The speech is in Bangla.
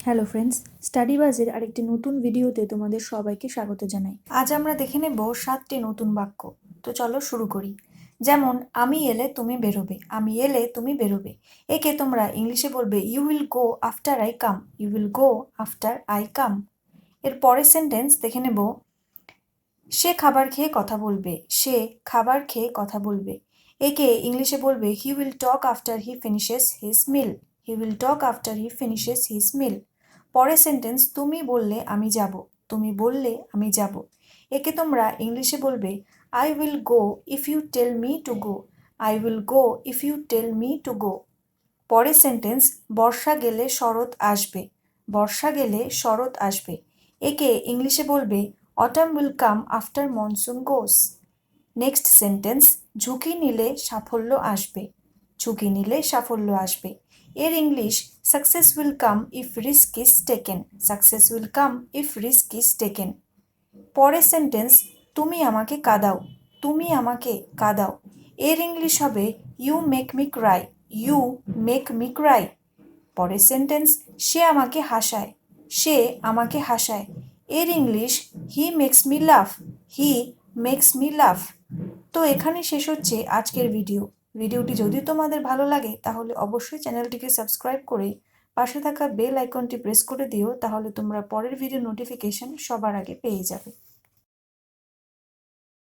হ্যালো ফ্রেন্ডস, স্টাডি বাজের আরেকটি নতুন ভিডিওতে তোমাদের সবাইকে স্বাগত জানাই। আজ আমরা দেখে নেব 7টি নতুন বাক্য। তো চলো শুরু করি। যেমন আমি এলে তুমি বেরোবে, আমি এলে তুমি বেরোবে। একে তোমরা ইংলিশে বলবে you will go after I come, you will go after I come. এর পরের সেন্টেন্স দেখে নেব, সে খাবার খেয়ে কথা বলবে, সে খাবার খেয়ে কথা বলবে। একে ইংলিশে বলবে he will talk after he finishes his mill, he will talk after he finishes his মিল। পরের সেন্টেন্স তুমি বললে আমি যাব, তুমি বললে আমি যাব। একে তোমরা ইংলিশে বলবে I will go if you tell me to go, I will go if you tell me to go. পরের সেন্টেন্স বর্ষা গেলে শরৎ আসবে, বর্ষা গেলে শরৎ আসবে। একে ইংলিশে বলবে autumn will come after monsoon goes. Next sentence ঝুঁকি নিলে সাফল্য আসবে, ঝুঁকি নিলে সাফল্য আসবে। এর English success will come if risk is taken, success will come if risk is taken. পরের সেন্টেন্স তুমি আমাকে কাঁদাও, তুমি আমাকে কাঁদাও। এর ইংলিশ হবে you make me cry, you make me cry. পরের সেন্টেন্স সে আমাকে হাসায়, সে আমাকে হাসায়। এর ইংলিশ হি মেক্স মি লাফ, হি মেক্স মি লাফ। তো এখানে শেষ হচ্ছে আজকের ভিডিওটি যদি তোমাদের ভালো লাগে তাহলে অবশ্যই চ্যানেলটিকে সাবস্ক্রাইব করে পাশে থাকা বেল আইকনটি প্রেস করে দিও, তাহলে তোমরা পরের ভিডিও নোটিফিকেশন সবার আগে পেয়ে যাবে।